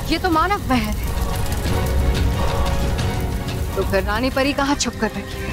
ये तो मानव महल है, तो फिर रानी परी कहाँ छुप कर रखी है?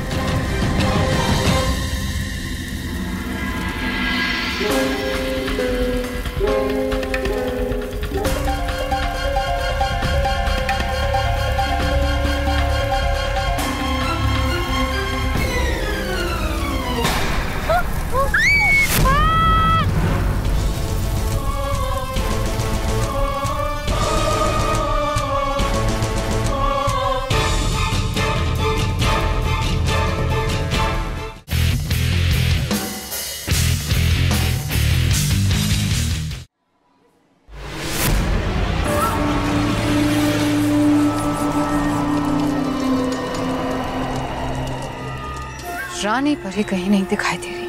रानी परी कहीं नहीं दिखाई दे रही।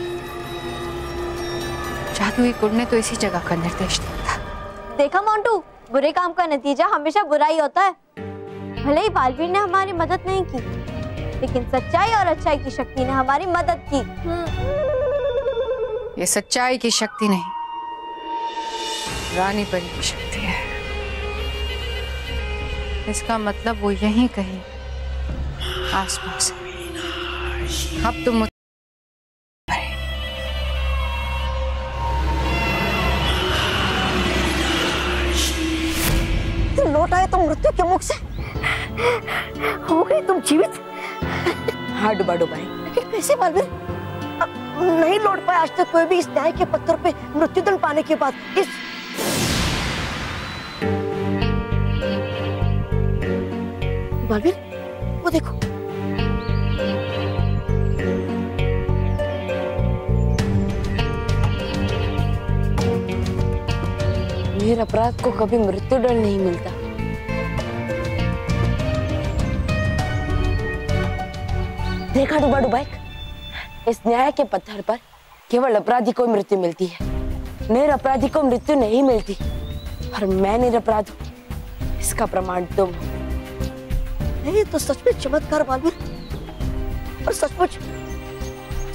जादुई गुड़ ने तो इसी जगह का निर्देश दिया था। देखा मोंटू, बुरे काम का नतीजा हमेशा बुरा ही होता है। भले ही बालवीर ने हमारी मदद नहीं की, लेकिन सच्चाई और अच्छाई की शक्ति ने हमारी मदद की। ये सच्चाई की शक्ति नहीं, रानी परी की शक्ति है। इसका मतलब वो यहीं कहीं आसपास है। अब तुम लौट आए तुम मृत्यु के मुख से, हो गई तुम जीवित। हाँ डुबा डुबाई, लेकिन कैसे बालवीर? नहीं लौट पाया आज तक कोई भी इस न्याय के पत्थर पे मृत्युदंड पाने के बाद। इस बालवीर, वो देखो। मेरे अपराध को कभी मृत्युदंड नहीं मिलता। देखा डुबा डुबाई, इस न्याय के पत्थर पर केवल अपराधी को मृत्यु मिलती है, निरपराधी को मृत्यु नहीं मिलती। और मैं निरपराध हूं, इसका प्रमाण तुम हो। नहीं तो सच में चमत्कार बालवीर, और सचमुच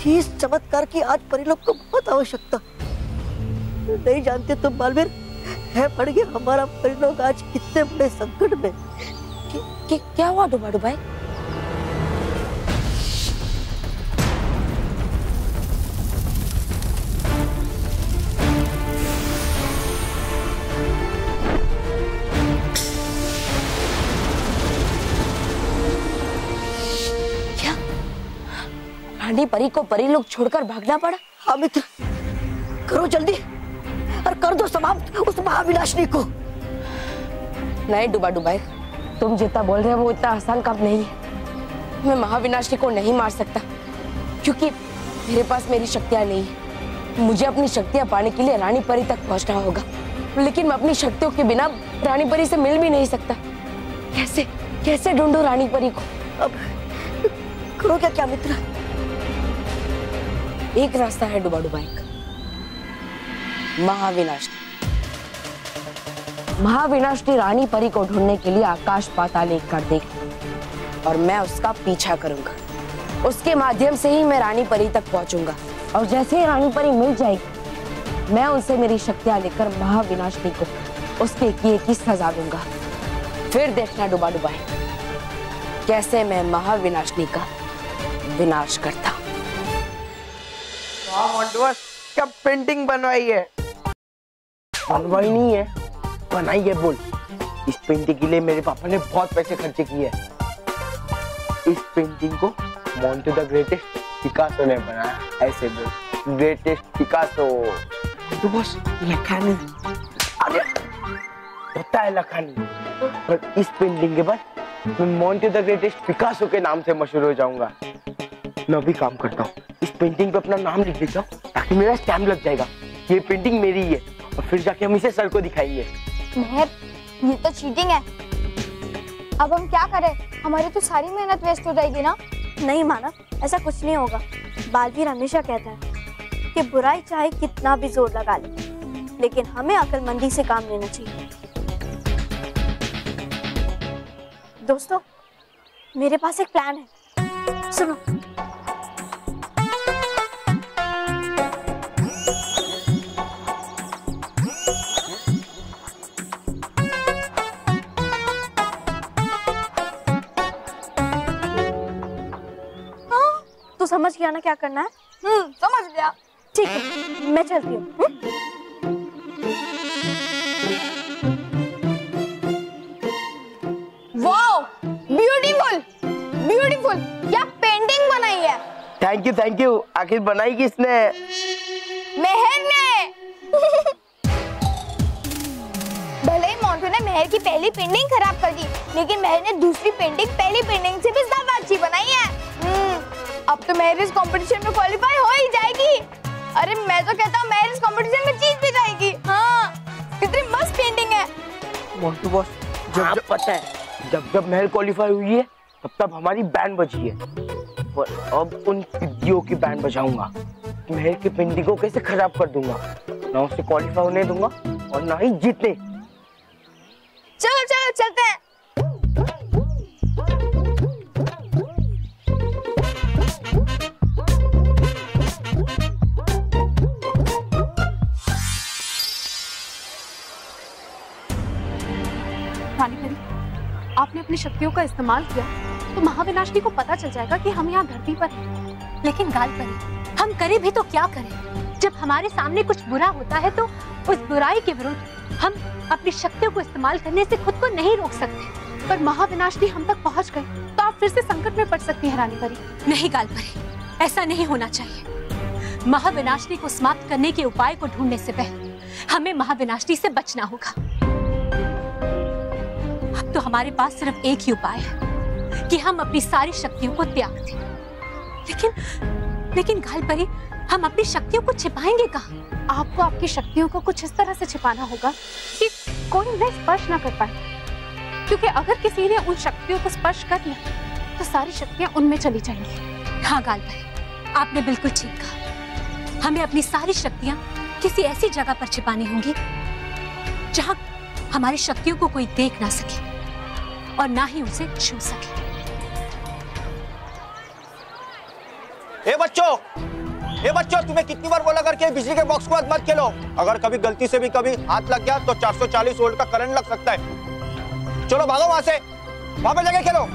इस चमत्कार की आज परिलोक को बहुत आवश्यकता। नहीं जानते तुम बालवीर, है पड़ गया हमारा परिलोक आज कितने बड़े संकट में। क्या हुआ डुबा डुबाई? क्या रानी परी को परिलोक छोड़कर भागना पड़ा? हाँ मित्र, करो जल्दी और कर दो समाप्त उस महाविनाशनी को। नहीं डुबा डुबाई, तुम जितना बोल रहे हो वो इतना आसान काम नहीं है। मैं महाविनाशनी को नहीं मार सकता, क्योंकि मेरे पास मेरी शक्तियां नहीं है। मुझे अपनी शक्तियां पाने के लिए रानी परी तक पहुंचना होगा, लेकिन मैं अपनी शक्तियों के बिना रानी परी से मिल भी नहीं सकता। कैसे कैसे ढूंढूं रानी परी को? अब करोगे क्या मित्र? एक रास्ता है डुबा डुबाई, महाविनाशनी। महाविनाशनी रानी परी को ढूंढने के लिए आकाश पाताल एक कर देगी और मैं उसका पीछा करूंगा। उसके माध्यम से ही मैं रानी परी तक पहुंचूंगा, और जैसे ही रानी परी मिल जाएगी, मैं उनसे मेरी शक्तियां लेकर महाविनाशनी को उसके किए की सजा दूंगा। फिर देखना डुबा डुबाई, कैसे मैं महाविनाशनी का विनाश करता। क्या पेंटिंग बनवाई है? बनवाई नहीं है, बनाई है। बोल, इस पेंटिंग के लिए मेरे पापा ने बहुत पैसे खर्चे किए हैं। इस पेंटिंग को मोंटू द ग्रेटेस्ट पिकासो ने बनाया। ऐसे बोल, ग्रेटेस्ट पिकासो। तो बस लखानी, अरे पता है लखानी, पर इस पेंटिंग के बाद मैं मोंटू द ग्रेटेस्ट पिकासो के नाम से मशहूर हो जाऊंगा। मैं अभी काम करता हूँ, इस पेंटिंग पे अपना नाम लिख देता हूँ ताकि मेरा स्टैम्प लग जाएगा। ये पेंटिंग मेरी ही है, और फिर जाके हम इसे सर को दिखाएंगे। महर, ये तो चीटिंग है। अब हम क्या करें? हमारी तो सारी मेहनत वेस्ट हो जाएगी ना। नहीं मानव, ऐसा कुछ नहीं होगा। बालवीर हमेशा कहता है कि बुराई चाहे कितना भी जोर लगा ले, लेकिन हमें अक्लमंदी से काम लेना चाहिए। दोस्तों, मेरे पास एक प्लान है, सुनो। समझ गया ना क्या करना है? समझ गया। ठीक है, मैं चलती हूँ। वाओ, ब्यूटीफुल ब्यूटीफुल, क्या पेंटिंग बनाई है। Thank you. आखिर बनाई किसने? मेहर ने। भले ही मोंटू ने मेहर की पहली पेंटिंग खराब कर दी, लेकिन मेहर ने दूसरी पेंटिंग पहली पेंटिंग से भी ज्यादा अच्छी बनाई है। अब तो मेहर इस कंपटीशन में क्वालीफाई हो ही जाएगी। अरे मैं तो कहता हूँ मेहर इस कंपटीशन में जीत भी जाएगी। हाँ, कितनी मस्त पेंटिंग है। मोंटू बॉस, जब पता है जब महल क्वालीफाई हुई है तब हमारी बैंड बजी है, पर अब उन पिद्दियों की बैंड बजाऊंगा। महल की पेंटिंग को कैसे खराब कर दूंगा, ना उसे क्वालीफाई होने दूंगा और ना ही जीतने। चलो चलो चलते हैं। रानी परी, आपने अपनी शक्तियों का इस्तेमाल किया तो महाविनाशनी को पता चल जाएगा कि हम यहाँ धरती पर हैं। लेकिन गाल परी, हम करें भी तो क्या करें? जब हमारे सामने कुछ बुरा होता है तो उस बुराई के विरुद्ध हम अपनी शक्तियों को इस्तेमाल करने से खुद को नहीं रोक सकते। पर महाविनाशनी हम तक पहुँच गई तो आप फिर से संकट में पड़ सकती हैं रानी परी। नहीं गाल परी, ऐसा नहीं होना चाहिए। महाविनाशनी को समाप्त करने के उपाय को ढूंढने से पहले हमें महाविनाशनी से बचना होगा। अब तो हमारे पास सिर्फ एक ही उपाय है कि हम अपनी सारी शक्तियों को त्याग दें। लेकिन गाल परी, हम अपनी शक्तियों को छिपाएंगे कहाँ? आपको आपकी शक्तियों को कुछ इस तरह से छिपाना होगा कि कोई उन्हें स्पर्श ना कर पाए, क्योंकि अगर किसी ने उन शक्तियों को स्पर्श कर लिया तो सारी शक्तियां उनमें चली जाएंगी। हाँ गाल परी, आपने बिल्कुल ठीक कहा। हमें अपनी सारी शक्तियां किसी ऐसी जगह पर छिपानी होंगी जहां हमारी शक्तियों को कोई देख ना सके और ना ही उसे छू सके। ए बच्चों, तुम्हें कितनी बार बोला करके बिजली के बॉक्स को मत खेलो। अगर कभी गलती से भी कभी हाथ लग गया तो 440 वोल्ट का करंट लग सकता है। चलो भागो वहां से, वहां पे जाके खेलो।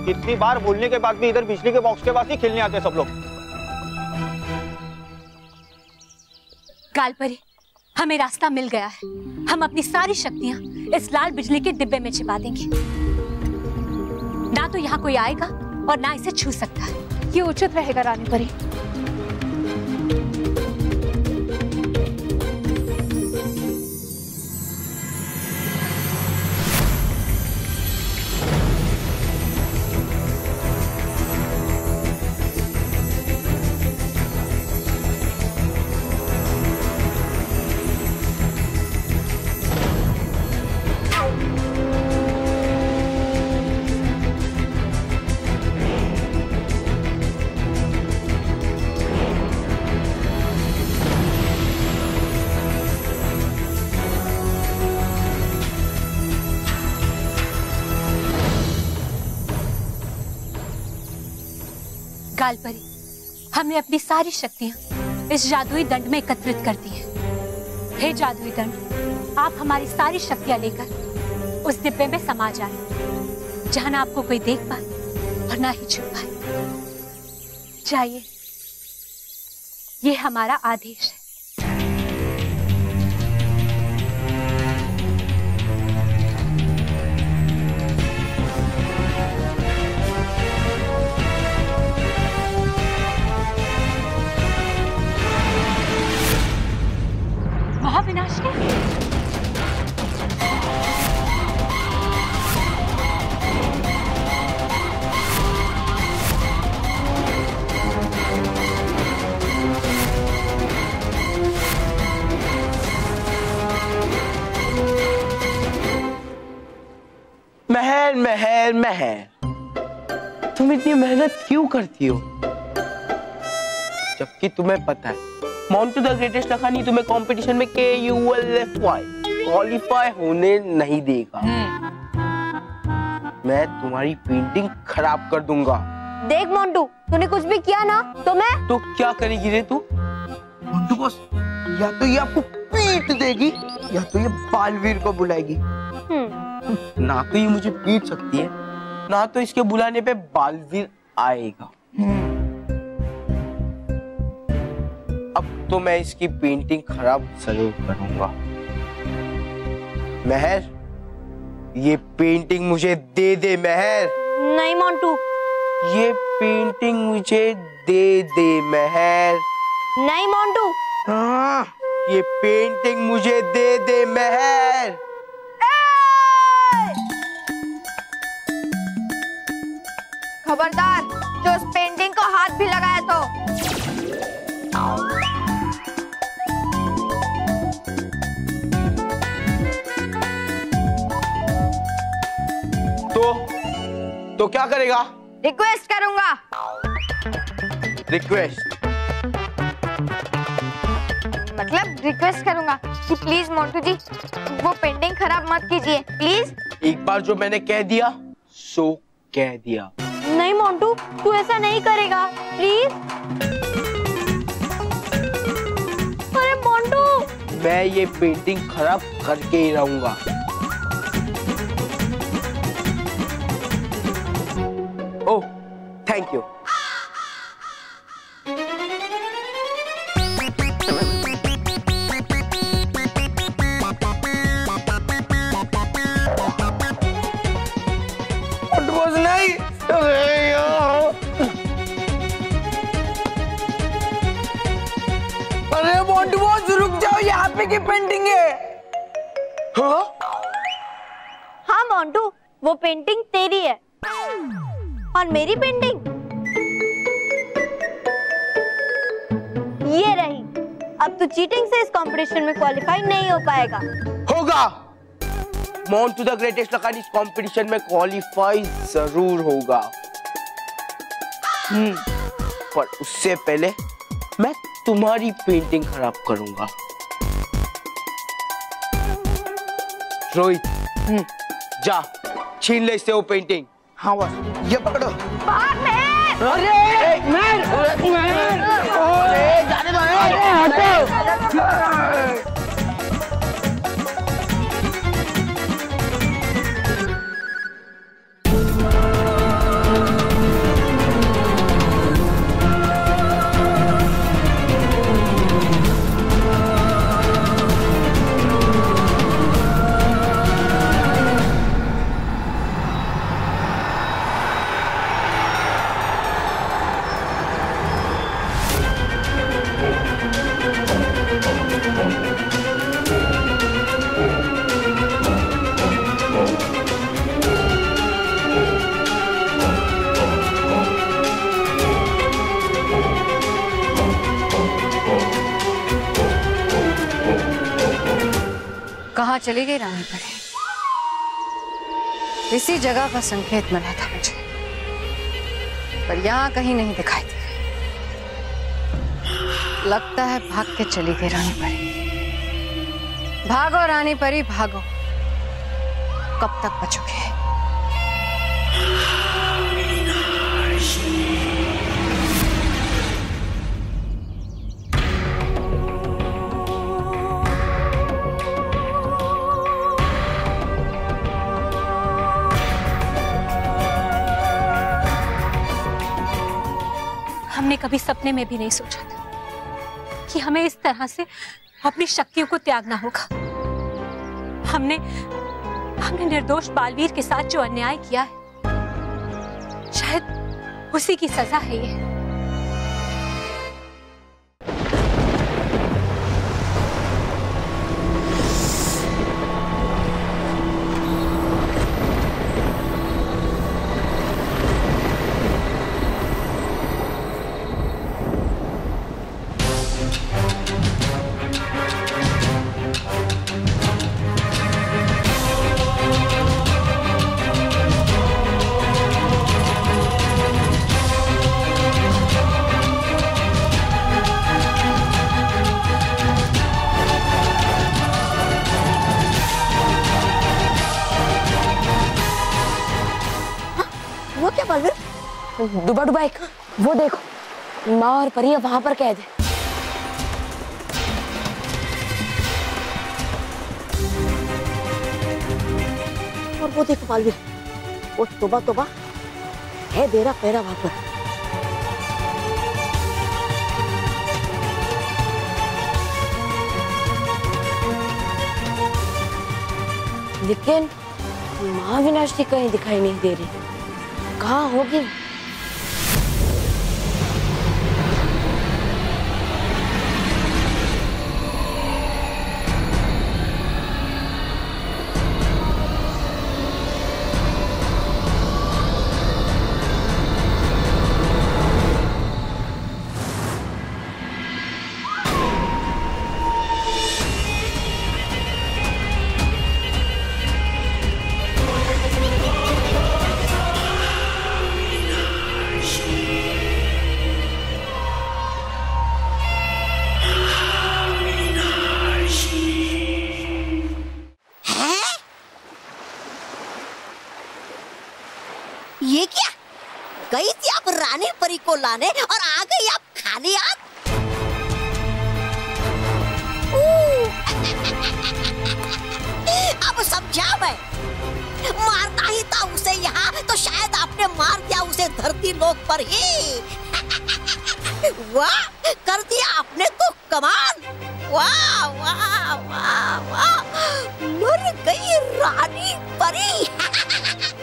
कितनी बार बोलने के बाद भी इधर बिजली के बॉक्स के पास ही खेलने आते सब लोग। गाल परी, हमें रास्ता मिल गया है। हम अपनी सारी शक्तियां इस लाल बिजली के डिब्बे में छिपा देंगे। ना तो यहाँ कोई आएगा और ना इसे छू सकता है। ये उचित रहेगा रानी परी। गाल परी, हमने अपनी सारी शक्तियां इस जादुई दंड में एकत्रित कर दी हैं। हे जादुई दंड, आप हमारी सारी शक्तियां लेकर उस डिब्बे में समा जाएं, जहां ना आपको कोई देख पाए और ना ही छू पाए। जाइए, ये हमारा आदेश है। महाविनाशनी, महल, तुम इतनी मेहनत क्यों करती हो, जबकि तुम्हें पता है मोंटू द ग्रेटेस्ट लखानी तुम्हें कंपटीशन में क्वालीफाई होने नहीं देगा। मैं तुम्हारी पेंटिंग खराब कर दूंगा। देख मोंटू, तूने कुछ भी किया ना तो मैं। तो क्या करेगी रे तू? मोंटू बॉस, या तो ये आपको पीट देगी या तो ये बालवीर को बुलाएगी। ना तो ये मुझे पीट सकती है, ना तो इसके बुलाने पे बालवीर आएगा। अब तो मैं इसकी पेंटिंग खराब जरूर करूंगा। मेहर, ये पेंटिंग मुझे दे दे मेहर। नहीं मोंटू। ये पेंटिंग मुझे दे दे मेहर। नहीं मोंटू। ये पेंटिंग मुझे दे दे मेहर। खबरदार, जो उस पेंटिंग को हाथ भी लगाया तो क्या करेगा? रिक्वेस्ट करूंगा। रिक्वेस्ट मतलब रिक्वेस्ट करूंगा कि प्लीज मोंटू जी वो पेंटिंग खराब मत कीजिए प्लीज। एक बार जो मैंने कह दिया सो कह दिया। नहीं मोंटू, तू ऐसा नहीं करेगा प्लीज। अरे मोंटू, मैं ये पेंटिंग खराब करके ही रहूंगा। Oh thank you. नहीं, अरे मोंटू बॉस रुक जाओ, यहाँ पे की पेंटिंग है। हाँ मोंटू, वो पेंटिंग तेरी है और मेरी पेंटिंग ये रही। अब तू चीटिंग से इस कंपटीशन में क्वालिफाई नहीं हो पाएगा। होगा। मोंटू द ग्रेटेस्ट लकानी इस कंपटीशन में क्वालिफाई जरूर होगा। पर उससे पहले मैं तुम्हारी पेंटिंग खराब करूंगा। रोहित, जा छीन ले इससे वो पेंटिंग। हाँ बस, ये पकड़ो। अरे जाने दो। कहाँ चली गई रानी परी? इसी जगह का संकेत मिला था मुझे, पर यहाँ कहीं नहीं दिखाई दे रही। लगता है भाग के चली गई रानी परी। भागो रानी परी भागो, कब तक बचोगे? हमने कभी सपने में भी नहीं सोचा था कि हमें इस तरह से अपनी शक्तियों को त्यागना होगा। हमने निर्दोष बालवीर के साथ जो अन्याय किया है, शायद उसी की सजा है ये। डुबा डुबा एक, वो देखो माँ और परी वहां पर कैद है। और वो देखो बालवीर, वो तोबा तोबा है बेरा पैरा वहां पर। लेकिन महाविनाश कहीं दिखाई नहीं दे रही। कहाँ होगी? ये क्या? गई थी आप रानी परी को लाने और आ गई आप खाली हाथ? अब समझा मैं, मारना ही था उसे यहाँ तो शायद आपने मार दिया उसे धरती लोक पर ही। वाह, कर दिया आपने तो कमाल। वाह वाह वाह वाह, मर गई रानी परी।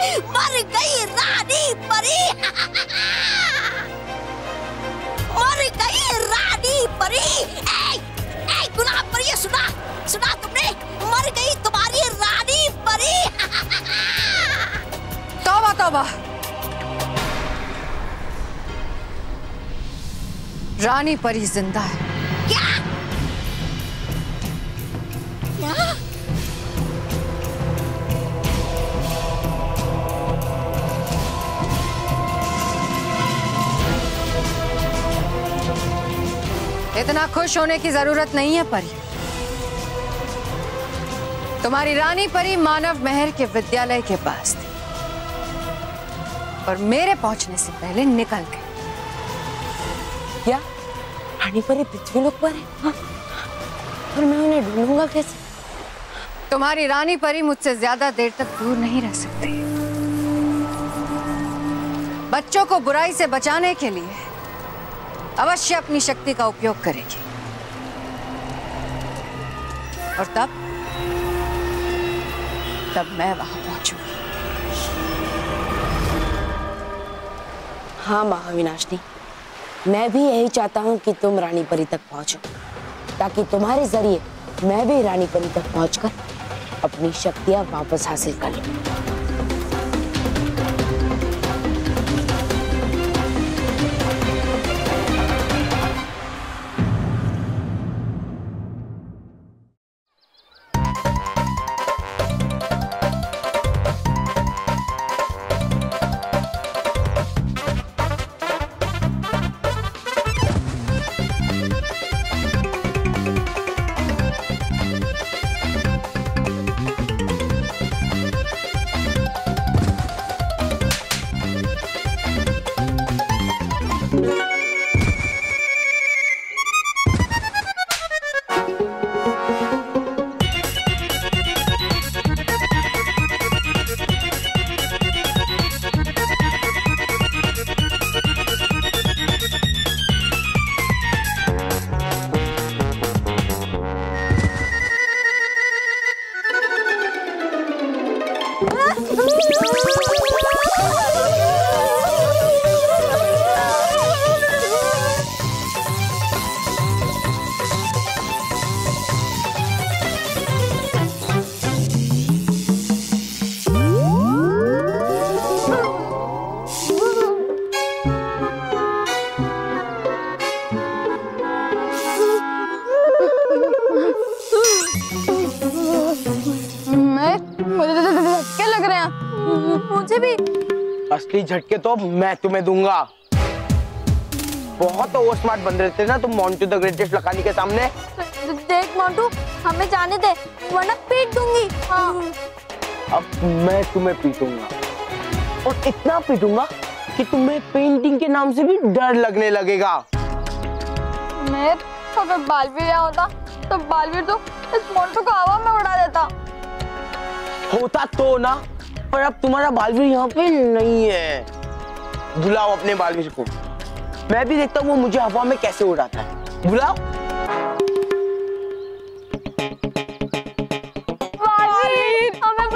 मर गई रानी परी। मर गई रानी परी। ए गुलाब परी, ये सुना सुना तुमने? मर गई तुम्हारी रानी परी। तौबा तौबा, रानी परी जिंदा है। क्या? क्या? इतना खुश होने की जरूरत नहीं है परी। तुम्हारी रानी परी मानव महर के विद्यालय के पास थी और मेरे पहुंचने से पहले निकल गई। क्या रानी परी पृथ्वी लोक पर है? हाँ? और मैं उन्हें ढूंढूंगा कैसे? तुम्हारी रानी परी मुझसे ज्यादा देर तक दूर नहीं रह सकती। बच्चों को बुराई से बचाने के लिए अवश्य अपनी शक्ति का उपयोग करेगी और तब मैं वहां पहुंचूंगी। हाँ महाविनाशनी, मैं भी यही चाहता हूँ कि तुम रानी परी तक पहुंचो, ताकि तुम्हारे जरिए मैं भी रानी परी तक पहुंचकर अपनी शक्तियां वापस हासिल कर लूं। मुझे भी। असली झटके तो मैं तुम्हें दूंगा। बहुत ओवर स्मार्ट बन रहे थे ना तुम मोंटू द ग्रेटेस्ट लकानी के सामने। देख मोंटू, हमें जाने दे वरना पीट दूंगी। हाँ। अब मैं तुम्हें पीटूंगा और इतना पीटूंगा कि तुम्हें पेंटिंग के नाम से भी डर लगने लगेगा। मैं अगर बालवीर यहाँ होता तो बालवीर तो इस मोंटू को हवा में उड़ा देता। होता तो ना, पर अब तुम्हारा बालवीर यहाँ पे नहीं है। बुलाओ अपने बालवीर को, मैं भी देखता हूँ वो मुझे हवा में कैसे उड़ाता है। बुलाओ। बालवीर, हमें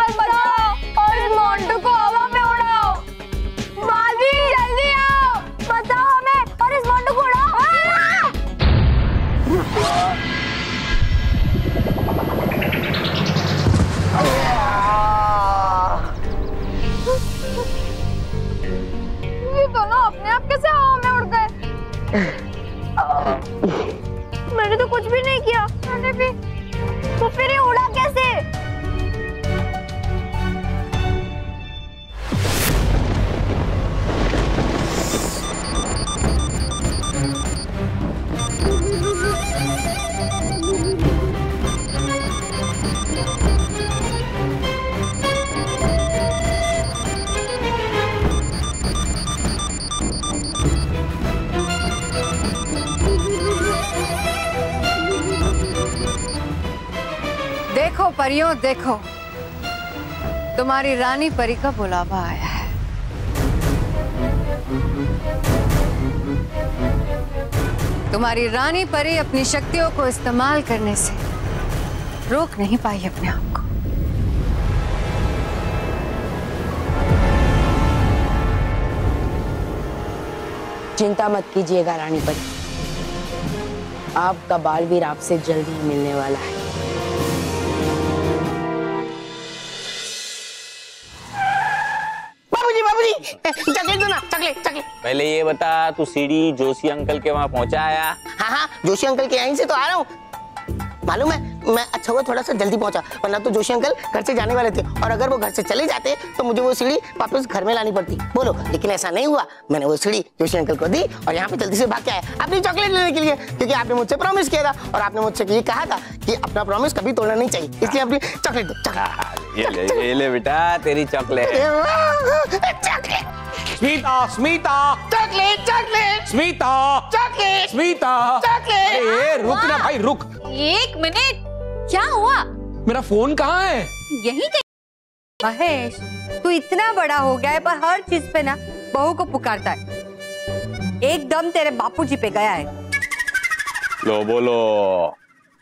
देखो परियों देखो, तुम्हारी रानी परी का बुलावा आया है। तुम्हारी रानी परी अपनी शक्तियों को इस्तेमाल करने से रोक नहीं पाई अपने आप को। चिंता मत कीजिएगा रानी परी, आपका बालवीर आपसे जल्द ही मिलने वाला है। बाबूजी चॉकलेट दो ना, चॉकलेट चॉकलेट। पहले ये बता, तू सीढ़ी जोशी अंकल के वहाँ पहुँचा आया? हाँ, जोशी अंकल के यहीं से तो आ रहा हूँ। मालूम है, मैं अच्छा हुआ थोड़ा सा जल्दी पहुंचा, वरना तो जोशी अंकल घर से जाने वाले थे, और अगर वो घर से चले जाते तो मुझे वो सीढ़ी वापस घर में लानी पड़ती। बोलो, लेकिन ऐसा नहीं हुआ। मैंने वो सीढ़ी जोशी अंकल को दी और यहाँ पे जल्दी से भाग के आया अपनी चॉकलेट लेने के लिए, क्योंकि आपने मुझसे प्रॉमिस किया था और आपने मुझसे ये कहा था कि अपना प्रॉमिस कभी तोड़ना नहीं चाहिए, इसलिए अपनी चॉकलेट दो। ये ले बेटा तेरी chocolate. Smita, Smita, chocolate chocolate, Smita, chocolate, Smita, chocolate. रुक ना भाई, रुक। एक मिनट, क्या हुआ? मेरा फोन कहाँ है? यहीं कहीं। महेश, तू इतना बड़ा हो गया है पर हर चीज पे ना बहू को पुकारता है। एकदम तेरे बापूजी पे गया है। लो बोलो,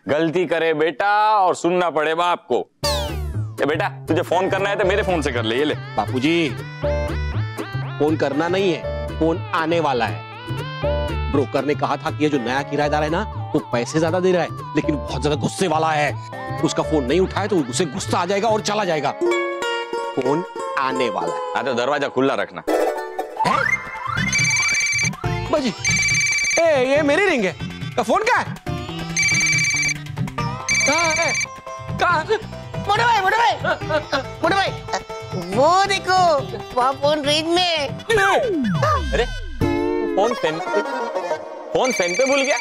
गलती करे बेटा और सुनना पड़े बाप को। ए बेटा, तुझे फोन करना है तो मेरे फोन से कर ले। ये ले। बापूजी, फोन करना नहीं है, फोन आने वाला है। ब्रोकर ने कहा था कि ये जो नया किराएदार है ना, वो पैसे ज्यादा दे रहा है, लेकिन बहुत ज्यादा गुस्से वाला है। उसका फोन नहीं उठाए तो उसे गुस्सा आ जाएगा और चला जाएगा। फोन आने वाला है। हाँ तो दरवाजा खुला रखना। बाजी, ये मेरी रिंग है। फोन क्या है? कहाँ है? मोटे भाई, वो देखो, वहाँ फोन रेंज में। अरे फोन पेन पे भूल गया?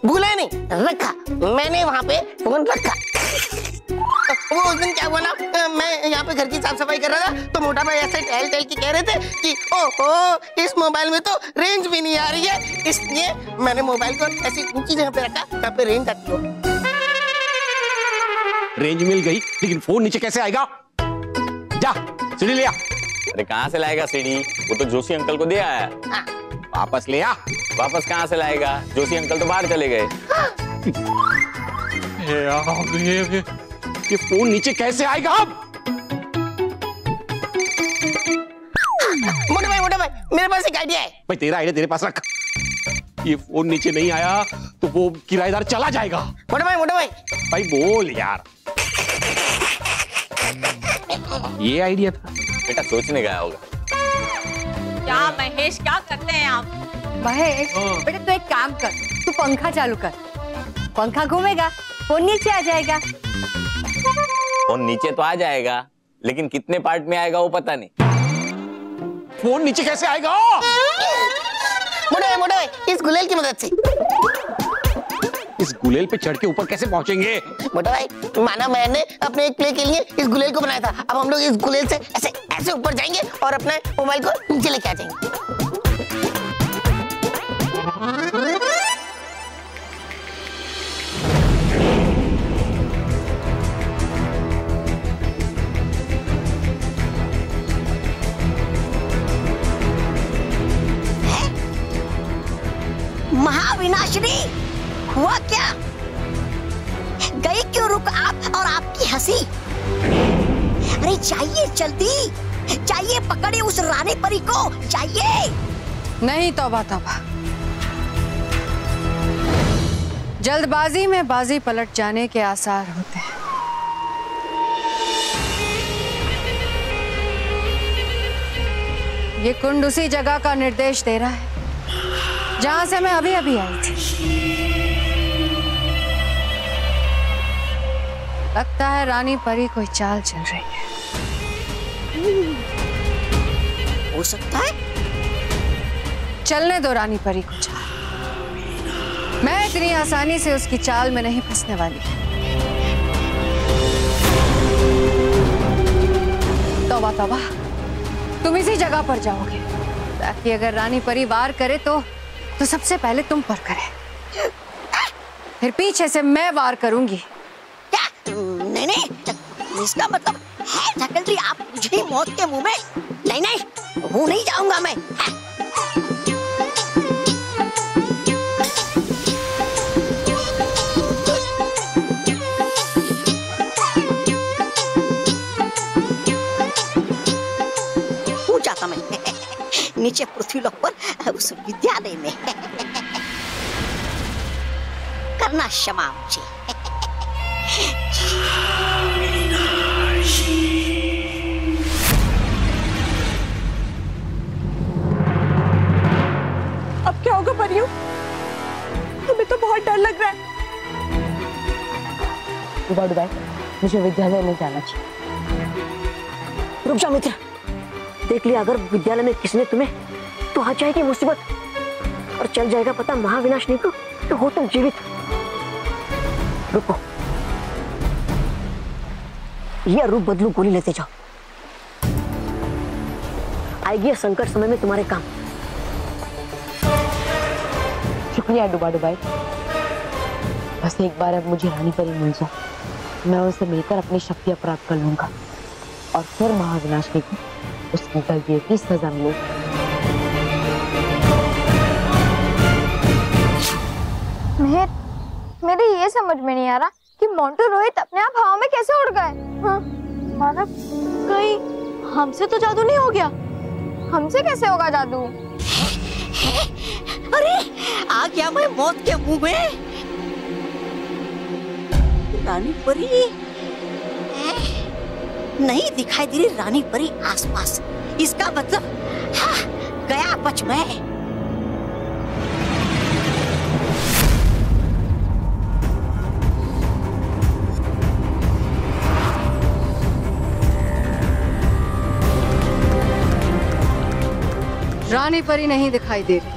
भूला नहीं, रखा मैंने वहाँ पे फोन रखा। वो उस दिन क्या हुआ ना, मैं यहाँ पे घर की साफ सफाई कर रहा था, तो मोटा भाई ऐसे टहल के कह रहे थे कि ओहो, इस मोबाइल में तो रेंज भी नहीं आ रही है, इसलिए मैंने मोबाइल को ऐसी ऊंची जगह पे रखा जहाँ पे रेंज आती हो। रेंज मिल गई, लेकिन फोन नीचे कैसे आएगा? जा सीढ़ी ले आ। अरे कहाँ से लाएगा सीढ़ी? वो तो जोशी अंकल को दे आया। वापस ले आ। वापस कहाँ से लाएगा? जोशी अंकल तो बाहर चले गए। ये फोन नीचे कैसे आएगा अब? मोटे भाई, मेरे पास एक आइडिया है। भाई तेरा आइडिया तेरे पास रख। ये फोन नीचे नहीं आया तो वो किराएदार चला जाएगा। मोटे भाई भाई बोल यार। ये आइडिया था। बेटा सोचने गया होगा। क्या महेश, क्या करते हैं आप? महेश, बेटा तू एक काम कर, तू पंखा चालू कर, पंखा घूमेगा, फोन नीचे आ जाएगा। फोन नीचे तो आ जाएगा, लेकिन कितने पार्ट में आएगा वो पता नहीं। फोन नीचे कैसे आएगा? मोटे भाई, इस गुलेल की मदद से। इस गुलेल पे चढ़ के ऊपर कैसे पहुंचेंगे? मोटा भाई, माना मैंने अपने एक प्ले के लिए इस गुलेल को बनाया था, अब हम लोग इस गुलेल से ऐसे ऐसे ऊपर जाएंगे और अपने मोबाइल को नीचे लेके आ जाएंगे। महाविनाशिनी, हुआ क्या? गए क्यों रुक आप और आपकी हंसी? अरे चाहिए, जल्दी चाहिए, पकड़े उस रानी परी को, चाहिए। नहीं, तौबा तौबा, जल्दबाजी में बाजी पलट जाने के आसार होते हैं। ये कुंड उसी जगह का निर्देश दे रहा है जहां से मैं अभी अभी आई थी। लगता है रानी परी कोई चाल चल रही है। हो सकता है। चलने दो रानी परी को चाल, मैं इतनी आसानी से उसकी चाल में नहीं फंसने वाली। तौबा तौबा, तुम इसी जगह पर जाओगे ताकि अगर रानी परी वार करे तो सबसे पहले तुम पर करे, फिर पीछे से मैं वार करूंगी। क्या इसका मतलब है सेक्रेटरी आप मुझे मौत के मुंह में। नहीं नहीं, वो नहीं जाऊंगा मैं। वो जाता मैं नीचे पृथ्वी लोक पर उस विद्यालय में करना क्षमा मुझे। अब क्या होगा परियों? हमें तो बहुत डर लग रहा है। डुबाई, मुझे विद्यालय में जाना चाहिए। रुक जा मित्र, देख लिया अगर विद्यालय में किसने तुम्हें, तो आ जाएगी मुसीबत और चल जाएगा पता महाविनाशनी को, तो हो तुम जीवित। रुको, यह रूप बदलू, गोली लेते जाओ, आएगी संकट समय में तुम्हारे काम। शुक्रिया डुबाई, बस एक बार अब मुझे रानी परी मिल जाए, मैं उनसे मिलकर अपनी शक्तियां प्राप्त कर लूंगा और फिर महाविनाशनी को उसकी गलतियों की सजा मिलेगी। मेरे ये समझ में नहीं आ रहा कि मोंटू रोहित अपने आप हवा में कैसे उड़ गए। हाँ, मानव कहीं हमसे तो जादू नहीं हो गया? हमसे कैसे होगा जादू? अरे आ गया मैं मौत के मुंह में। रानी परी नहीं दिखाई दे रही, रानी परी आसपास, इसका मतलब गया बच मैं। रानी परी नहीं दिखाई दे रही,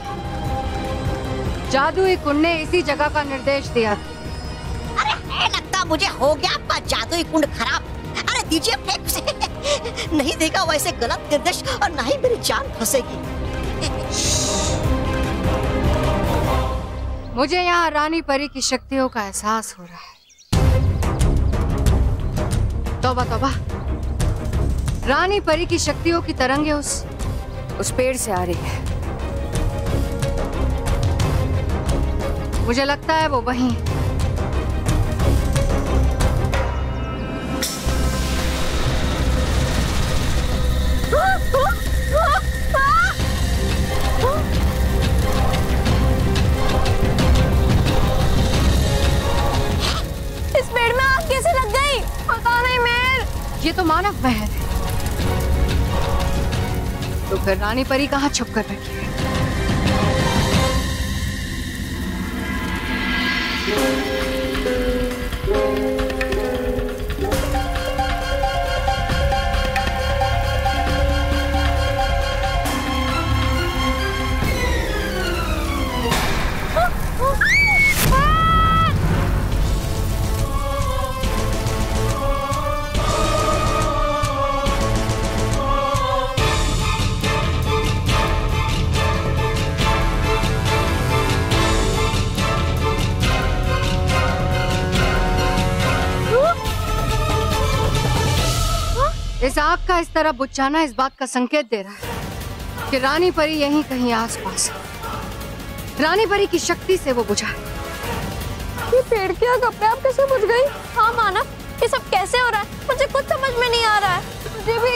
जादुई कुंड ने इसी जगह का निर्देश दिया। अरे है लगता मुझे हो गया आपका जादुई कुंड खराब। अरे दीजिए फेंक उसे। नहीं देगा वैसे गलत निर्देश और ना ही मेरी जान फंसेगी। मुझे यहाँ रानी परी की शक्तियों का एहसास हो रहा है। तौबा तौबा, रानी परी की शक्तियों की तरंगे उस पेड़ से आ रही है। मुझे लगता है वो वहीं है। इस पेड़ में आग कैसे लग गई? पता नहीं मेर। ये तो मानव महल है, तो फिर रानी परी कहाँ छुप कर बैठी है? इस आग का इस तरह बुझाना इस बात का संकेत दे रहा है कि रानी परी यहीं कहीं आसपास है। रानी परी की शक्ति से वो बुझा है। ये पेड़ की आग अपने आप कैसे बुझ गई? हाँ मानव, ये सब कैसे हो रहा है? मुझे कुछ समझ में नहीं आ रहा है। मुझे भी।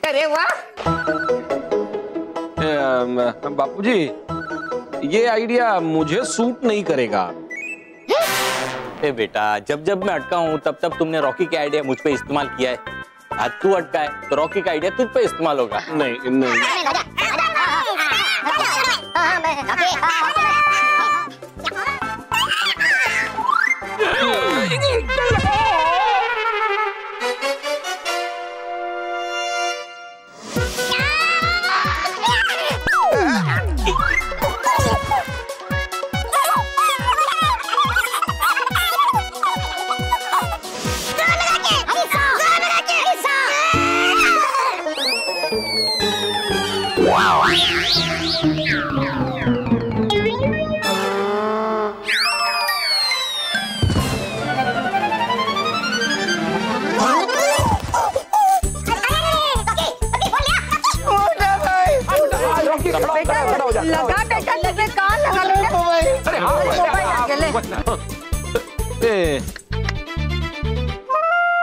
अरे वाह बापूजी, ये आइडिया मुझे सूट नहीं करेगा। ए बेटा, जब जब मैं अटका हूँ तब तब तुमने रॉकी के आइडिया मुझ पे इस्तेमाल किया है। आज तू अटका है तो रॉकी का आइडिया तुझ पे इस्तेमाल होगा। नहीं नहीं, ये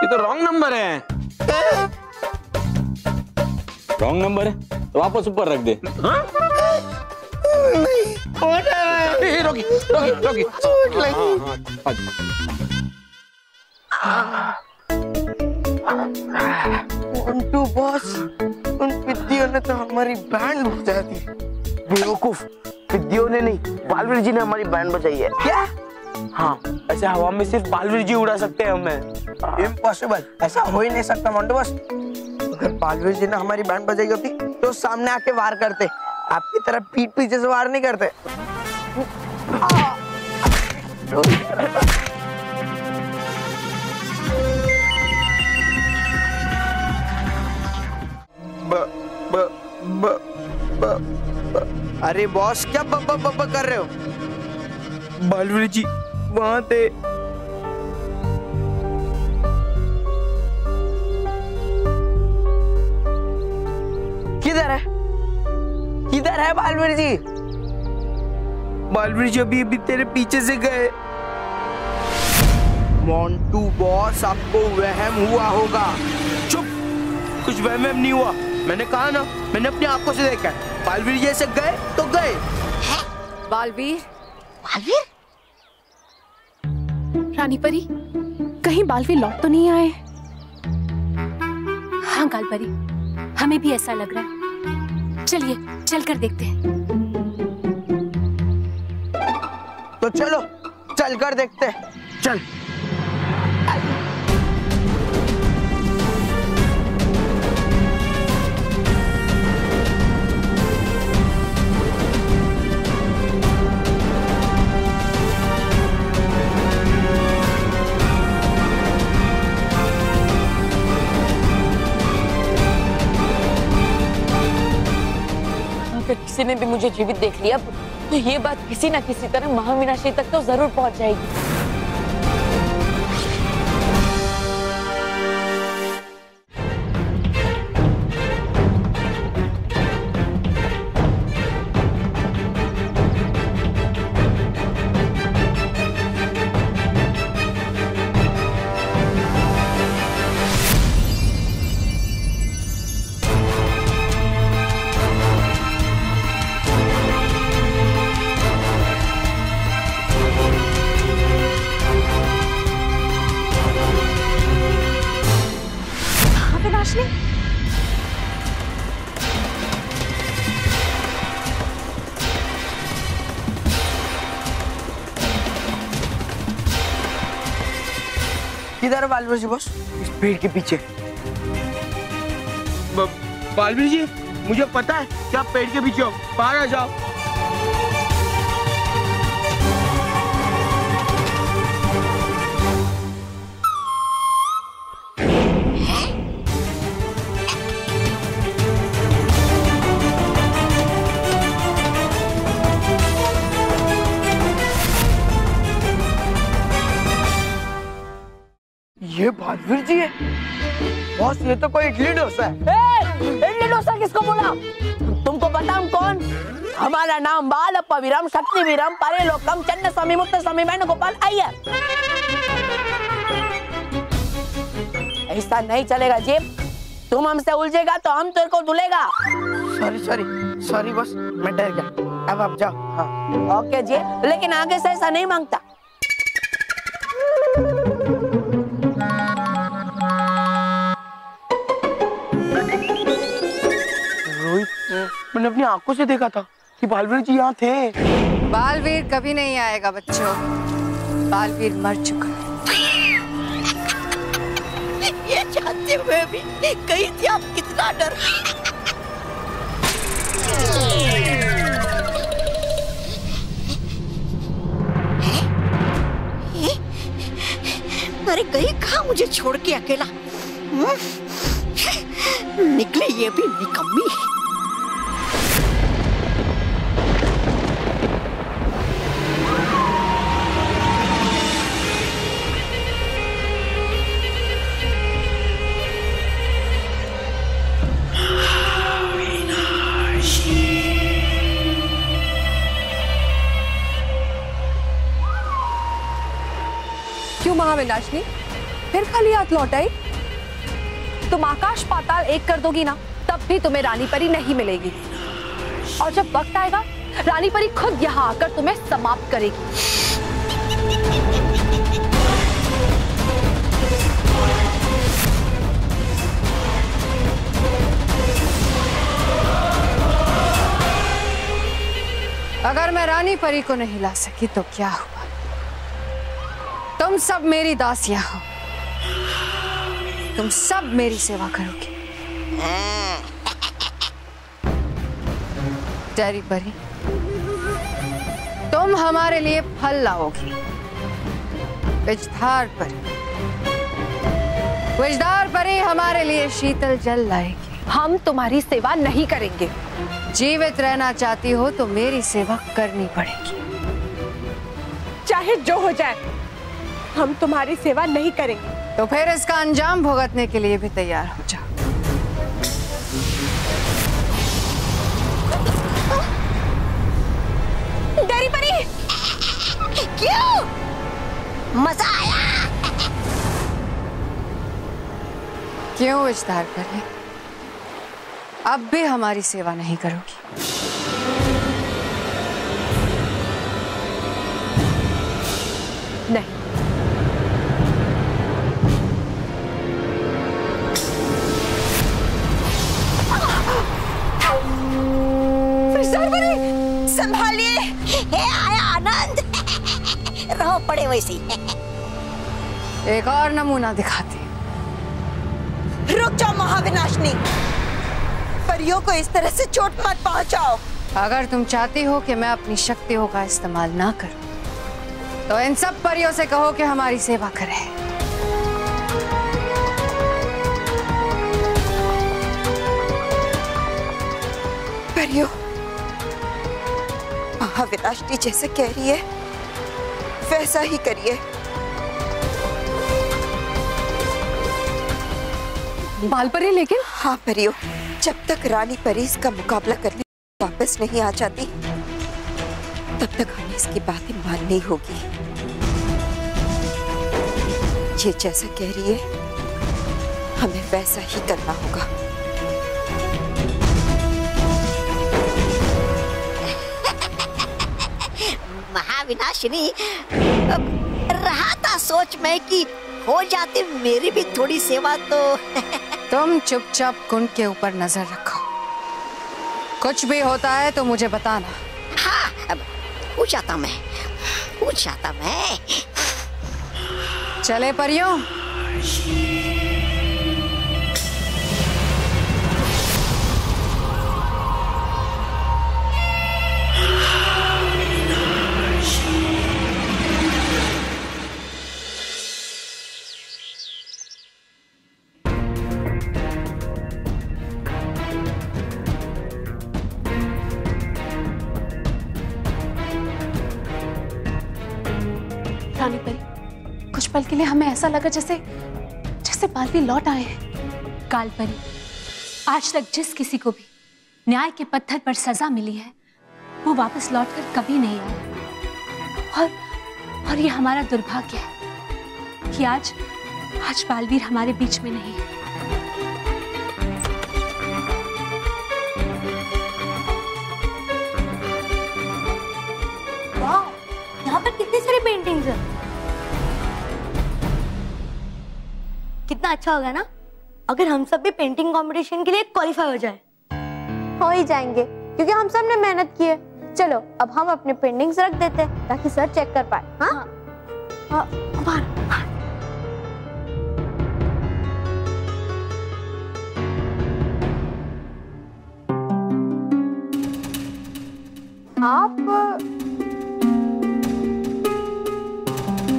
तो रॉन्ग नंबर है। रॉन्ग नंबर है तो वापस ऊपर रख दे। रोकी रोकी रोकी। मंटू बॉस, उन पिद्दियों ने तो हमारी बैंड बजा दी। बेवकूफ, पिद्दियों ने नहीं, बालवीर जी ने हमारी बैंड बजाई है। क्या? हाँ, ऐसे हवा में सिर्फ बालवीर जी उड़ा सकते हैं हमें। इम्पॉसिबल, ऐसा हो ही नहीं सकता मंटू बॉस। अगर बालवीर जी ने हमारी बैंड बजाई होती तो सामने आके वार करते, आपकी तरह पीठ पीछे से वार नहीं करते। अरे बॉस, क्या ब कर रहे हो? बालवीर जी वहां थे। किधर है? किधर है बालवीर जी? बालवीर जी अभी अभी तेरे पीछे से गए। मोंटू बॉस, आपको वहम हुआ होगा। चुप, कुछ वहम नहीं हुआ। मैंने कहा ना, मैंने अपनी आंखों से देखा। बालवीर जी ऐसे गए तो गए। बालवीर, बालवीर? रानी परी, कहीं बालवीर लौट तो नहीं आए? हाँ गालपरी, हमें भी ऐसा लग रहा है। चलिए चलकर देखते हैं। तो चलो चलकर देखते हैं। चल। किसी ने भी मुझे जीवित देख लिया तो ये बात किसी ना किसी तरह महाविनाशी तक तो जरूर पहुंच जाएगी। किधर है बालवीर जी बॉस? इस पेड़ के पीछे। बालवीर जी, मुझे पता है कि आप पेड़ के पीछे हो। बाहर आ जाओ। ये बालवीर जी है बॉस। ये तो कोई इडली डोसा है। इडली डोसा किसको बोला? तुमको पता हम कौन? हमारा नाम बालप्पा वीरम शक्ति वीरम परेलोकम चन्न स्वामी मुक्त स्वामी वेणुगोपाल अय्यर। ऐसा नहीं चलेगा जी। तुम हमसे उलझेगा तो हम तेरे को धुलेगा। सॉरी सॉरी सॉरी बॉस, मैं डर गया। अब आप जाओ। हाँ ओके जी, लेकिन आगे से ऐसा नहीं मांगता। मैंने अपनी आंखों से देखा था कि बालवीर जी यहाँ थे। बालवीर कभी नहीं आएगा बच्चों, बालवीर मर चुका। ये जानते हुए भी कहीं थी आप कितना डर। अरे गई कहाँ मुझे छोड़ के अकेला? निकले ये भी निकम्मी। महाविनाशनी, फिर खाली हाथ लौट आई? तुम आकाश पाताल एक कर दोगी ना, तब भी तुम्हें रानी परी नहीं मिलेगी। और जब वक्त आएगा, रानी परी खुद यहाँ आकर तुम्हें समाप्त करेगी। अगर मैं रानी परी को नहीं ला सकी तो क्या हुआ? तुम सब मेरी दासियां हो, तुम सब मेरी सेवा करोगे। तेरी परी, तुम हमारे लिए फल लाओगी। विजधार परी, विजधार परी हमारे लिए शीतल जल लाएगी। हम तुम्हारी सेवा नहीं करेंगे। जीवित रहना चाहती हो तो मेरी सेवा करनी पड़ेगी। चाहे जो हो जाए, हम तुम्हारी सेवा नहीं करेंगे। तो फिर इसका अंजाम भुगतने के लिए भी तैयार हो जाओ। तेरी परी, क्यों? मजा आया? क्यों विजधार परी, अब भी हमारी सेवा नहीं करोगी? नहीं। संभालिए, हे आया आनंद। रहो पड़े वैसे। एक और नमूना दिखाती। रुक जाओ महाविनाशनी, परियों को इस तरह से चोट मत पहुंचाओ। अगर तुम चाहती हो कि मैं अपनी शक्तियों का इस्तेमाल ना करूं, तो इन सब परियों से कहो कि हमारी सेवा करें। परियों, महाविनाशनी जैसे कह रही है वैसा ही करिए। बालपरी, लेकिन हाँ परियों, जब तक रानी परी इसका मुकाबला करने वापस नहीं आ जाती, तब तक हमें इसकी बातें माननी होगी। ये जैसा कह रही है, हमें वैसा ही करना होगा। महाविनाशिनी, रहा था सोच में कि हो जाती मेरी भी थोड़ी सेवा तो। तुम चुपचाप कुंड के ऊपर नजर रखो। कुछ भी होता है तो मुझे बताना। हाँ, पूछ आता मैं। चले परियों। रानी परी, कुछ पल के लिए हमें ऐसा लगा जैसे बालवी लौट आए हैं। काल परी, आज तक जिस किसी को भी न्याय के पत्थर पर सजा मिली है, वो वापस लौटकर कभी नहीं आया। और ये हमारा दुर्भाग्य है कि आज बालवीर हमारे बीच में नहीं है। यहाँ पर कितनी सारी पेंटिंग्स हैं। कितना अच्छा होगा ना अगर हम सब भी पेंटिंग कंपटीशन के लिए क्वालिफाई हो जाए। हो ही जाएंगे, क्योंकि हम सब ने मेहनत की है। चलो अब हम अपने पेंटिंग्स रख देते हैं ताकि सर चेक कर पाए। हाँ,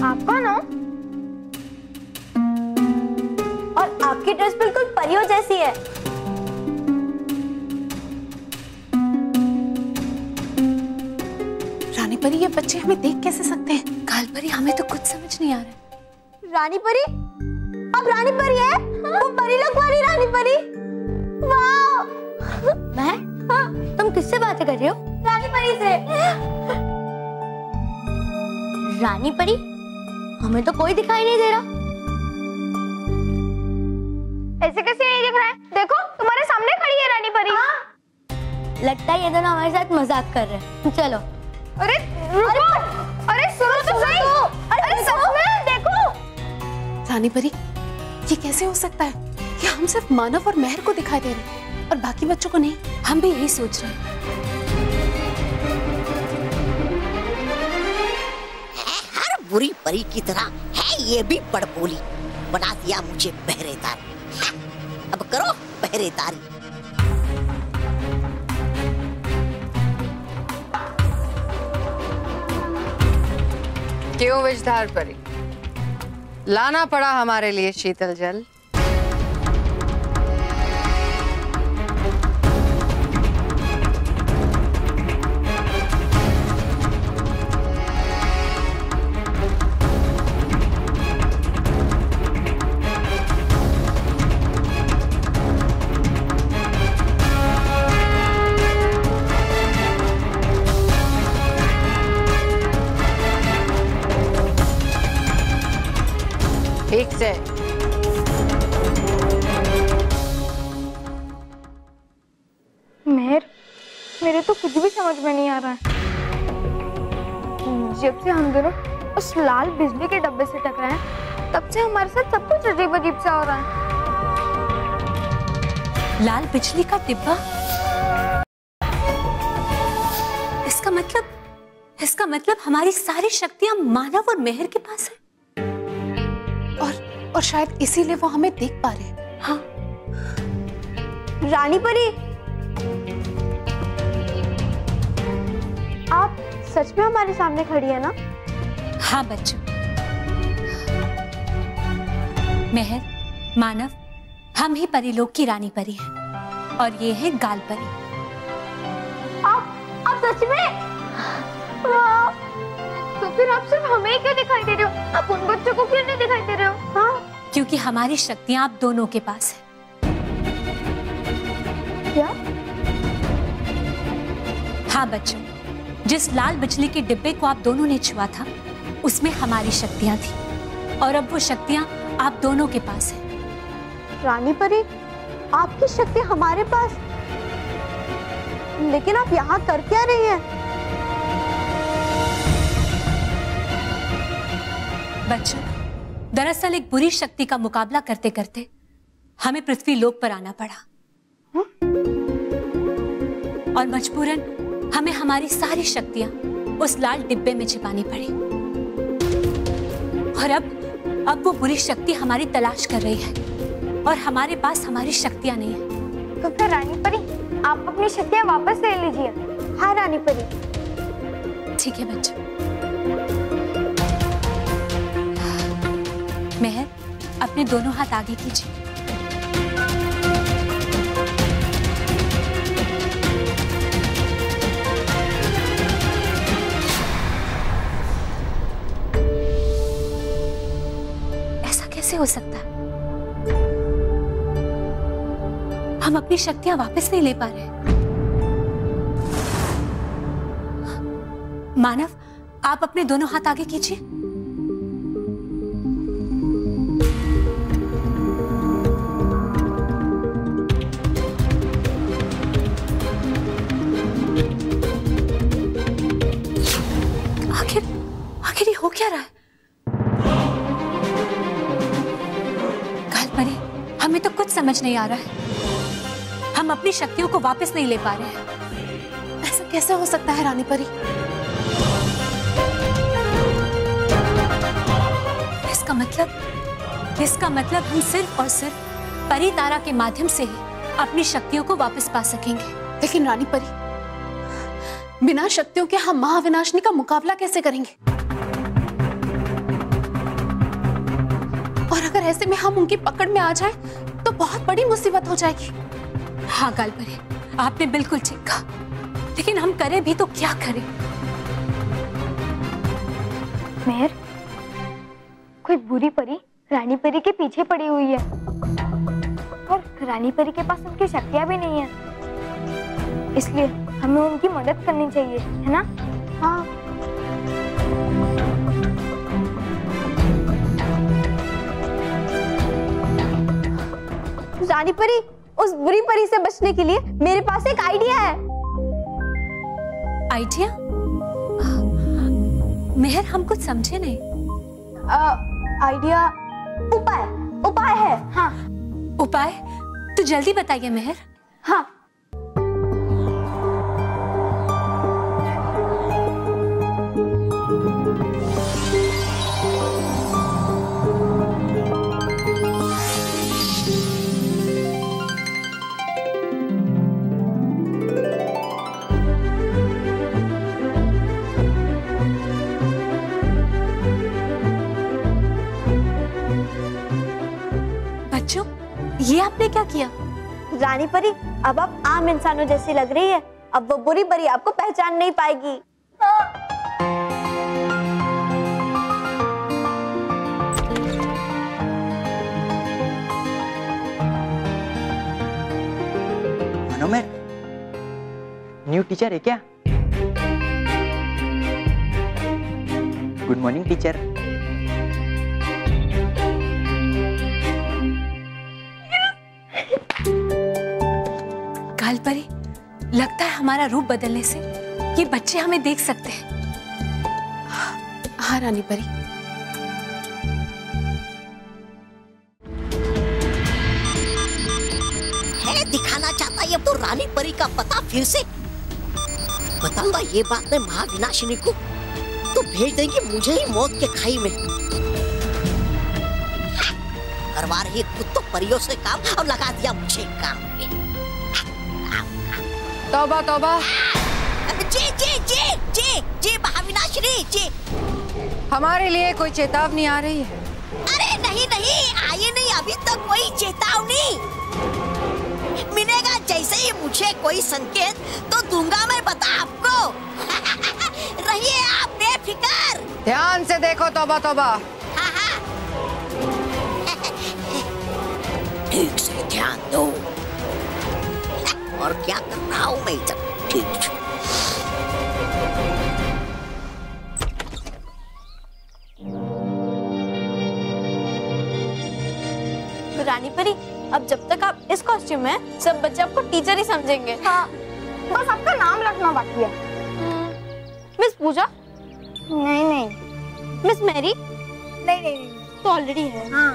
आपका ना, और आपकी ड्रेस बिल्कुल परियों जैसी है। रानी परी, ये बच्चे हमें देख कैसे सकते हैं? काल परी, हमें तो कुछ समझ नहीं आ रहा। रानी परी, अब रानी परी है, वो परी लोग वाली रानी परी। वाह! मैं? हाँ, तुम किससे बातें कर रही हो? रानी परी से। रानी परी? हमें तो कोई दिखाई नहीं दे रहा। ऐसे कैसे नहीं दिख रहा है? देखो तुम्हारे सामने खड़ी है रानी परी। लगता है ये दोनों हमारे साथ मजाक कर रहे हैं। चलो। अरे रुको, अरे सुनो तो सही। अरे सच में देखो। रानी परी, ये कैसे हो सकता है कि हम सिर्फ मानव और मेहर को दिखाई दे रहे हैं और बाकी बच्चों को नहीं? हम भी यही सोच रहे हैं। हर बुरी परी की तरह है ये भी बड़बोली, बना दिया मुझे पहरेदार। अब करो पहरेदारी। क्यों विषधार परी, लाना पड़ा हमारे लिए शीतल जल? ठीक से। मेहर, मेरे तो कुछ भी समझ में नहीं आ रहा है। जब से हम दोनों उस लाल बिजली के डब्बे से टकराए हैं, तब से हमारे साथ सब कुछ अजीब अजीब सा हो रहा है। लाल बिजली का डिब्बा? इसका मतलब हमारी सारी शक्तियां मानव और मेहर के पास है। और शायद इसीलिए वो हमें देख पा रहे हैं। हाँ। रानी परी, आप सच में हमारे सामने खड़ी है ना? हाँ बच्चों, मेहर, मानव, हम ही परीलोक की रानी परी हैं और ये है गाल परी। आप सच में? तो फिर आप सिर्फ हमें ही क्यों दिखाई दे रहे हो? आप उन बच्चों को क्यों नहीं दिखाई दे रहे हो? हाँ? क्योंकि हमारी शक्तियां आप दोनों के पास है। क्या? हाँ बच्चों, जिस लाल बिजली के डिब्बे को आप दोनों ने छुआ था, उसमें हमारी शक्तियां थी और अब वो शक्तियां आप दोनों के पास है। रानी परी, आपकी शक्ति हमारे पास, लेकिन आप यहाँ कर क्या रही हैं? बच्चों, दरअसल एक बुरी शक्ति का मुकाबला करते करते हमें पृथ्वी लोक पर आना पड़ा। और मजबूरन हमें हमारी सारी शक्तियां उस लाल डिब्बे में छिपानी पड़ी। और अब वो बुरी शक्ति हमारी तलाश कर रही है और हमारे पास हमारी शक्तियां नहीं है। तो फिर रानी परी, आप अपनी शक्तियां वापस ले लीजिए। हाँ रानी परी। ठीक है बच्चों। मेहर, अपने दोनों हाथ आगे कीजिए। ऐसा कैसे हो सकता है? हम अपनी शक्तियां वापस नहीं ले पा रहे। मानव, आप अपने दोनों हाथ आगे कीजिए। आखिर ये हो क्या रहा है? गालपरी, हमें तो कुछ समझ नहीं आ रहा है। हम अपनी शक्तियों को वापस नहीं ले पा रहे हैं। ऐसा कैसे हो सकता है रानी परी? इसका मतलब हम सिर्फ और सिर्फ परी तारा के माध्यम से ही अपनी शक्तियों को वापस पा सकेंगे। लेकिन रानी परी, बिना शक्तियों के हम महाविनाशिनी का मुकाबला कैसे करेंगे? और अगर ऐसे में हम उनकी पकड़ में आ जाएं, तो बहुत बड़ी मुसीबत हो जाएगी। हाँ गालपरी, आपने बिल्कुल ठीक कहा, लेकिन हम करें भी तो क्या करें? मेहर, कोई बुरी परी रानी परी के पीछे पड़ी हुई है और रानी परी के पास उनकी शक्तियां भी नहीं है, इसलिए हमें उनकी मदद करनी चाहिए, है ना? हाँ। रानी परी, उस बुरी परी से बचने के लिए मेरे पास एक आइडिया है। आइडिया? मेहर, हम कुछ समझे नहीं। आइडिया उपाय है। हाँ। उपाय? तो जल्दी बताइए मेहर। हाँ। बच्चों, ये आपने क्या किया? रानी परी, अब आप आम इंसानों जैसी लग रही है। अब वो बुरी परी आपको पहचान नहीं पाएगी। मनोमेर, न्यू टीचर है क्या? Good morning teacher. कालपरी, लगता है हमारा रूप बदलने से ये बच्चे हमें देख सकते हैं। हाँ रानी परी। है दिखाना चाहता है तो रानी परी का पता फिर से बताऊंगा। ये बात मैं महाविनाशिनी को तो भेज देंगे मुझे ही मौत के खाई में। करवा रही खुद तो परियों से काम और लगा दिया मुझे काम पे। तौबा तौबा। जी जी जी जी जी महाविनाशिनी जी। हमारे लिए कोई चेतावनी आ रही है? अरे नहीं नहीं, आई नहीं अभी तक कोई चेतावनी। मिलेगा जैसे ही मुझे कोई संकेत तो दूंगा मैं बता आपको। रहिए आप बेफिक्र। ध्यान से देखो तौबा तौबा। हाँ हाँ। ठीक से ध्यान दो। और क्या कर रहा हूँ मैं सब ठीक। रानी परी, अब जब तक आप इस कॉस्ट्यूम में सब बच्चे आपको टीचर ही समझेंगे। हाँ, बस आपका नाम रखना बाकी है। मिस पूजा? नहीं नहीं। Miss Mary? नहीं नहीं, तो ऑलरेडी है। हाँ।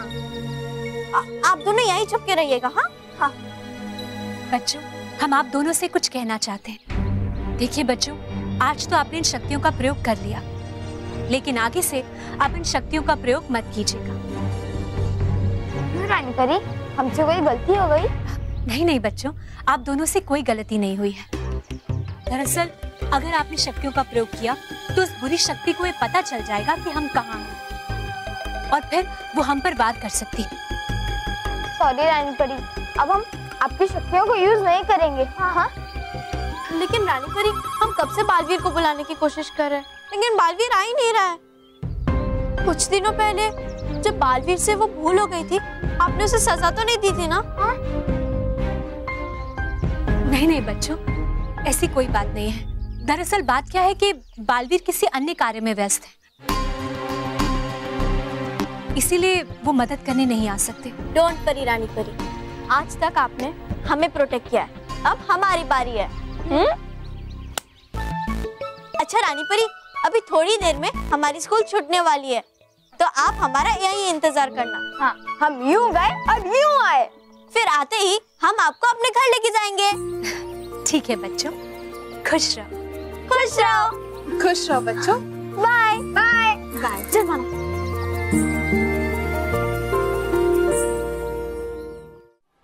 आप दोनों यहीं छुप के रहिएगा। हाँ हाँ। बच्चों, हम आप दोनों से कुछ कहना चाहते हैं। देखिए बच्चों, आज तो आपने इन शक्तियों का प्रयोग कर लिया, लेकिन आगे से आप इन शक्तियों का प्रयोग मत कीजिएगा। रानी परी, हमसे कोई गलती हो गई? नहीं नहीं बच्चों, आप दोनों से कोई गलती नहीं हुई है। दरअसल अगर आपने शक्तियों का प्रयोग किया तो उस बुरी शक्ति को ये पता चल जाएगा कि हम कहाँ हैं, और फिर वो हम पर वार कर सकती है। सॉरी रानी परी, अब हम आपकी शक्तियों को यूज नहीं करेंगे। हाँ हाँ। लेकिन रानी परी, हम कब से बालवीर को बुलाने की कोशिश कर रहे हैं, लेकिन बालवीर आ ही नहीं रहा है। कुछ दिनों पहले जब बालवीर से वो भूल हो गई थी, आपने उसे सजा तो नहीं दी थी ना? हाँ? नहीं नहीं बच्चों, ऐसी कोई बात नहीं है। दरअसल बात क्या है कि बालवीर किसी अन्य कार्य में व्यस्त है, इसीलिए वो मदद करने नहीं आ सकते। डोंट वरी रानी परी, आज तक आपने हमें प्रोटेक्ट किया है, अब हमारी बारी है। अच्छा रानी परी, अभी थोड़ी देर में हमारी स्कूल छूटने वाली है, तो आप हमारा यही इंतजार करना। हाँ, हम यूं गए और यूं आए, फिर आते ही हम आपको अपने घर लेके जाएंगे। ठीक है बच्चों, खुश रहो। खुश रहो। खुश रहो बच्चों। Bye bye bye. चल मामा।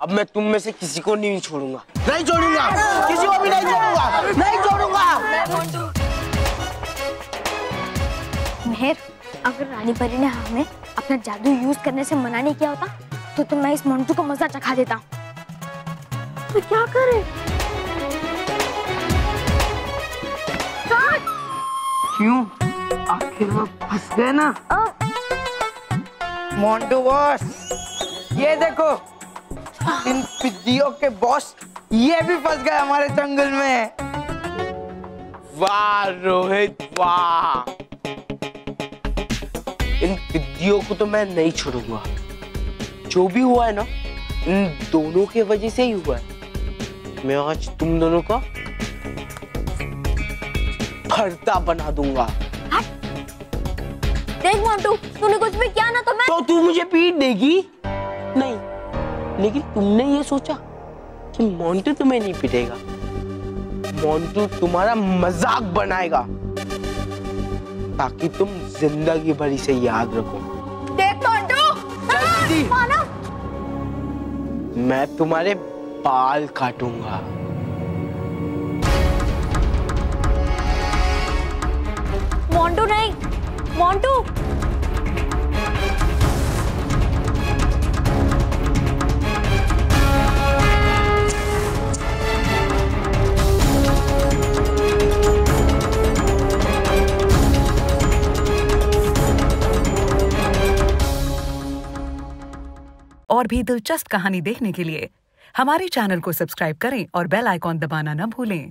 अब मैं तुम में से किसी को नहीं छोड़ूंगा, नहीं छोड़ूंगा, किसी को भी नहीं छोड़ूंगा, नहीं छोड़ूंगा। मेहर, अगर रानी परी ने हमें अपना जादू यूज करने से मना नहीं किया होता तो मैं इस मोंटू को मजा चखा देता। तो क्या करे? क्यों? आखिर में फंस गए ना। मोंटू बॉस, ये देखो, इन पिद्दियों के बॉस ये भी फंस गए हमारे जंगल में। वाह रोहित वाह, इन पिद्दियों को तो मैं नहीं छोड़ूंगा। जो भी हुआ है ना, इन दोनों के वजह से ही हुआ है। मैं आज तुम दोनों का भरता बना दूंगा। देख मोंटू, तूने कुछ भी किया ना तो तू मुझे पीट देगी? नहीं, लेकिन तुमने ये सोचा कि मोंटू तुम्हें नहीं पीटेगा, मोंटू तुम्हारा मजाक बनाएगा ताकि तुम जिंदगी भर इसे याद रखो। देख मोंटू, मानो मैं तुम्हारे बाल काटूंगा। मोंटू नहीं, मोंटू। और भी दिलचस्प कहानी देखने के लिए हमारे चैनल को सब्सक्राइब करें और बेल आइकॉन दबाना न भूलें।